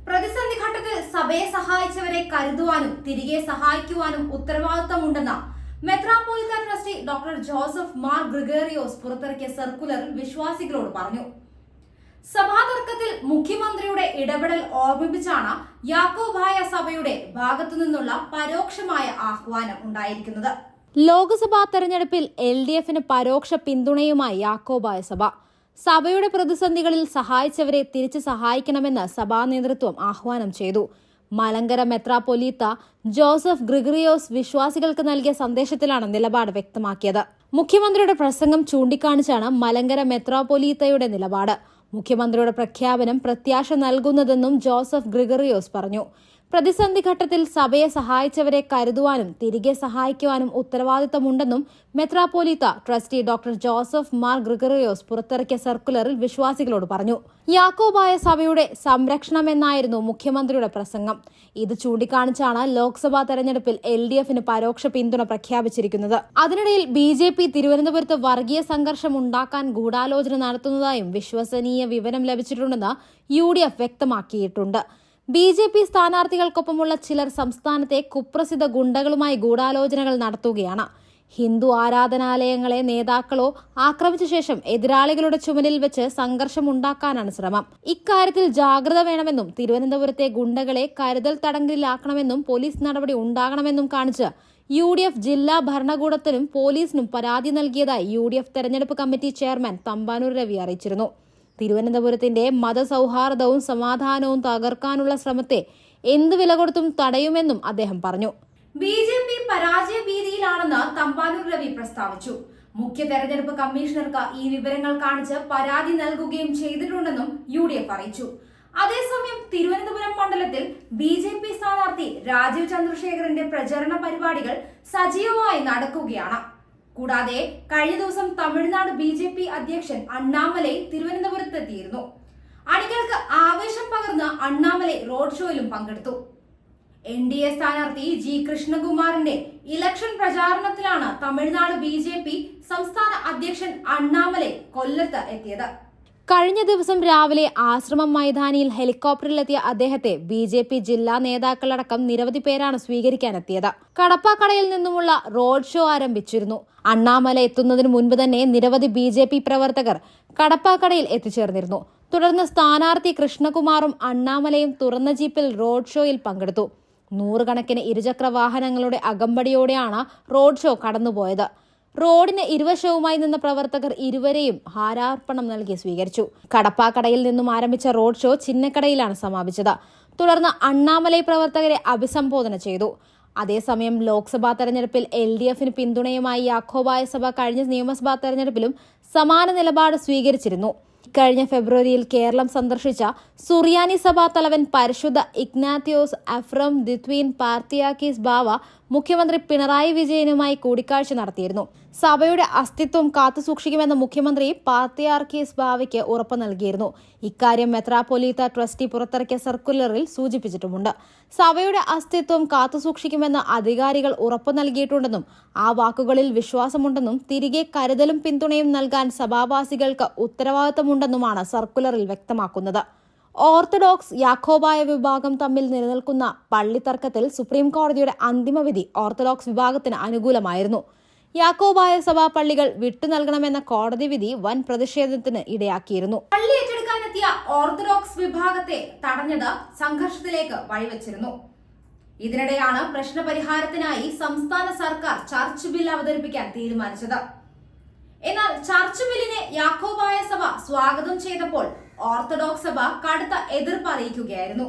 പ്രതിസന്ധി ഘട്ടത്തിൽ സഭയെ സഹായിച്ചവരെ കരുതുവാനും തിരികെ സഹായിക്കുവാനും ഉത്തരവാദിത്തമുണ്ടെന്ന മെത്രാപ്പോലിത്ത ട്രസ്റ്റി ഡോക്ടർ ജോസഫ് മാർ ഗ്രിഗേറിയോസ് പുറത്തിറക്കിയ സർക്കുലറിൽ വിശ്വാസികളോട് പറഞ്ഞു. സഭാതർക്കത്തിൽ മുഖ്യമന്ത്രിയുടെ ഇടപെടൽ ഓർമ്മിപ്പിച്ചാണ് യാക്കോബായ സഭയുടെ ഭാഗത്തുനിന്നുള്ള പരോക്ഷമായ ആഹ്വാനം ഉണ്ടായിരിക്കുന്നത്. ലോക്സഭാ തെരഞ്ഞെടുപ്പിൽ LDFന് പരോക്ഷ പിന്തുണയുമായി യാക്കോബായ സഭ. സഭയുടെ പ്രതിസന്ധികളിൽ സഹായിച്ചവരെ തിരിച്ചു സഹായിക്കണമെന്ന് സഭാ നേതൃത്വം ആഹ്വാനം ചെയ്തു. മലങ്കര മെത്രാപ്പൊലീത്ത ജോസഫ് ഗ്രിഗറിയോസ് വിശ്വാസികൾക്ക് നൽകിയ സന്ദേശത്തിലാണ് നിലപാട് വ്യക്തമാക്കിയത്. മുഖ്യമന്ത്രിയുടെ പ്രസംഗം ചൂണ്ടിക്കാണിച്ചാണ് മലങ്കര മെത്രാപ്പൊലീത്തയുടെ നിലപാട്. മുഖ്യമന്ത്രിയുടെ പ്രഖ്യാപനം പ്രത്യാശ നൽകുന്നതെന്നും ജോസഫ് ഗ്രിഗറിയോസ് പറഞ്ഞു. പ്രതിസന്ധി ഘട്ടത്തിൽ സഭയെ സഹായിച്ചവരെ കരുതുവാനും തിരികെ സഹായിക്കുവാനും ഉത്തരവാദിത്തമുണ്ടെന്നും മെത്രാപ്പോലീത്ത trustee doctor Joseph Mar Gregorios പുറത്തിറക്കിയ സർക്കുലറിൽ വിശ്വാസികളോട് പറഞ്ഞു. യാക്കോബായ സഭയുടെ സംരക്ഷണമെന്നായിരുന്നു മുഖ്യമന്ത്രിയുടെ പ്രസംഗം. ഇത് ചൂണ്ടിക്കാണിച്ചാണ് ലോക്സഭാ തെരഞ്ഞെടുപ്പിൽ LDFന് പരോക്ഷ പിന്തുണ പ്രഖ്യാപിച്ചിരിക്കുന്നത്. അതിനിടയിൽ BJP തിരുവനന്തപുരത്ത് വർഗീയ സംഘർഷം ഉണ്ടാക്കാൻ ഗൂഢാലോചന നടത്തുന്നതായും വിശ്വസനീയ വിവരം ലഭിച്ചിട്ടുണ്ടെന്ന് UDF വ്യക്തമാക്കിയിട്ടുണ്ട്. BJP സ്ഥാനാർത്ഥികൾക്കൊപ്പമുള്ള ചിലർ സംസ്ഥാനത്തെ കുപ്രസിദ്ധ ഗുണ്ടകളുമായി ഗൂഢാലോചനകൾ നടത്തുകയാണ്. ഹിന്ദു ആരാധനാലയങ്ങളെ നേതാക്കളോ ആക്രമിച്ച ശേഷം എതിരാളികളുടെ ചുമലിൽ വെച്ച് സംഘർഷമുണ്ടാക്കാനാണ് ശ്രമം. ഇക്കാര്യത്തിൽ ജാഗ്രത വേണമെന്നും തിരുവനന്തപുരത്തെ ഗുണ്ടകളെ കരുതൽ തടങ്കലിലാക്കണമെന്നും പോലീസ് നടപടി ഉണ്ടാകണമെന്നും കാണിച്ച് UDF ജില്ലാ ഭരണകൂടത്തിനും പോലീസിനും പരാതി നൽകിയതായി UDF തെരഞ്ഞെടുപ്പ് കമ്മിറ്റി ചെയർമാൻ തമ്പാനൂർ രവി അറിയിച്ചിരുന്നു. തിരുവനന്തപുരത്തിന്റെ മതസൗഹാർദ്ദവും സമാധാനവും തകർക്കാനുള്ള ശ്രമത്തെ എന്ത് വില കൊടുത്തും തടയുമെന്നും അദ്ദേഹം പറഞ്ഞു. BJP പരാജയ ഭീതിയിലാണെന്ന് തമ്പാനൂർ രവി പ്രസ്താവിച്ചു. മുഖ്യ തെരഞ്ഞെടുപ്പ് കമ്മീഷണർക്ക് ഈ വിവരങ്ങൾ കാണിച്ച് പരാതി നൽകുകയും ചെയ്തിട്ടുണ്ടെന്നും UDF അറിയിച്ചു. അതേസമയം തിരുവനന്തപുരം മണ്ഡലത്തിൽ BJP സ്ഥാനാർത്ഥി രാജീവ് ചന്ദ്രശേഖറിന്റെ പ്രചരണ പരിപാടികൾ സജീവമായി നടക്കുകയാണ്. കൂടാതെ കഴിഞ്ഞ ദിവസം തമിഴ്നാട് BJP അധ്യക്ഷൻ അണ്ണാമലൈ തിരുവനന്തപുരത്തെത്തിയിരുന്നു. അണികൾക്ക് ആവേശം പകർന്ന് അണ്ണാമലൈ റോഡ് ഷോയിലും പങ്കെടുത്തു. NDA സ്ഥാനാർത്ഥി G കൃഷ്ണകുമാറിന്റെ ഇലക്ഷൻ പ്രചാരണത്തിലാണ് തമിഴ്നാട് BJP സംസ്ഥാന അധ്യക്ഷൻ അണ്ണാമലൈ കൊല്ലത്ത് എത്തിയത്. കഴിഞ്ഞ ദിവസം രാവിലെ ആശ്രമം മൈതാനിയിൽ ഹെലികോപ്റ്ററിലെത്തിയ അദ്ദേഹത്തെ BJP ജില്ലാ നേതാക്കളടക്കം നിരവധി പേരാണ് സ്വീകരിക്കാനെത്തിയത്. കടപ്പാക്കടയിൽ നിന്നുമുള്ള റോഡ് ഷോ ആരംഭിച്ചിരുന്നു. അണ്ണാമല എത്തുന്നതിന് മുൻപ് തന്നെ നിരവധി BJP പ്രവർത്തകർ കടപ്പാക്കടയിൽ എത്തിച്ചേർന്നിരുന്നു. തുടർന്ന് സ്ഥാനാർത്ഥി കൃഷ്ണകുമാറും അണ്ണാമലയും തുറന്ന ജീപ്പിൽ റോഡ് ഷോയിൽ പങ്കെടുത്തു. നൂറുകണക്കിന് ഇരുചക്ര വാഹനങ്ങളുടെ അകമ്പടിയോടെയാണ് റോഡ് ഷോ കടന്നുപോയത്. റോഡിന് ഇരുവശവുമായി നിന്ന പ്രവർത്തകർ ഇരുവരെയും ഹാരാർപ്പണം നൽകി സ്വീകരിച്ചു. കടപ്പാക്കടയിൽ നിന്നും ആരംഭിച്ച റോഡ് ഷോ ചിന്നക്കടയിലാണ് സമാപിച്ചത്. തുടർന്ന് അണ്ണാമലൈ പ്രവർത്തകരെ അഭിസംബോധന ചെയ്തു. അതേസമയം ലോക്സഭാ തെരഞ്ഞെടുപ്പിൽ LDFന് പിന്തുണയുമായി യാക്കോബായ സഭ കഴിഞ്ഞ നിയമസഭാ തെരഞ്ഞെടുപ്പിലും സമാന നിലപാട് സ്വീകരിച്ചിരുന്നു. കഴിഞ്ഞ ഫെബ്രുവരിയിൽ കേരളം സന്ദർശിച്ച സുറിയാനി സഭാ തലവൻ പരിശുദ്ധ ഇഗ്നാത്യോസ് അഫ്രം ദിത്വീൻ പാർത്തിയാക്കീസ് ബാവ മുഖ്യമന്ത്രി പിണറായി വിജയനുമായി കൂടിക്കാഴ്ച നടത്തിയിരുന്നു. സഭയുടെ അസ്തിത്വം കാത്തുസൂക്ഷിക്കുമെന്ന് മുഖ്യമന്ത്രി പാർത്തിയാർക്കീസ് ബാവയ്ക്ക് ഉറപ്പ് നൽകിയിരുന്നു. ഇക്കാര്യം മെത്രാപ്പൊലീത്ത ട്രസ്റ്റി പുറത്തിറക്കിയ സർക്കുലറിൽ സൂചിപ്പിച്ചിട്ടുമുണ്ട്. സഭയുടെ അസ്തിത്വം കാത്തുസൂക്ഷിക്കുമെന്ന് അധികാരികൾ ഉറപ്പ് നൽകിയിട്ടുണ്ടെന്നും ആ വാക്കുകളിൽ വിശ്വാസമുണ്ടെന്നും തിരികെ കരുതലും പിന്തുണയും നൽകാൻ സഭാവാസികൾക്ക് ഉത്തരവാദിത്തമുണ്ടെന്നുമാണ് സർക്കുലറിൽ വ്യക്തമാക്കുന്നത്. ഓർത്തഡോക്സ് യാക്കോബായ വിഭാഗം തമ്മിൽ നിലനിൽക്കുന്ന പള്ളിത്തർക്കത്തിൽ സുപ്രീം കോടതിയുടെ അന്തിമവിധി ഓർത്തഡോക്സ് വിഭാഗത്തിന് അനുകൂലമായിരുന്നു. യാക്കോബായ സഭാ പള്ളികൾ വിട്ടു നൽകണമെന്ന കോടതി വിധി വൻ പ്രതിഷേധത്തിന് ഇടയാക്കിയിരുന്നു. പള്ളി ഏറ്റെടുക്കാനെത്തിയ ഓർത്തഡോക്സ് വിഭാഗത്തെ തടഞ്ഞത് സംഘർഷത്തിലേക്ക് വഴിവെച്ചിരുന്നു. ഇതിനിടെയാണ് പ്രശ്നപരിഹാരത്തിനായി സംസ്ഥാന സർക്കാർ ചർച്ച് ബിൽ അവതരിപ്പിക്കാൻ തീരുമാനിച്ചത്. എന്നാൽ ചർച്ച് ബില്ലിനെ യാക്കോബായ സഭ സ്വാഗതം ചെയ്തപ്പോൾ ഓർത്തഡോക്സ് സഭ കടുത്ത എതിർപ്പ് അറിയിക്കുകയായിരുന്നു.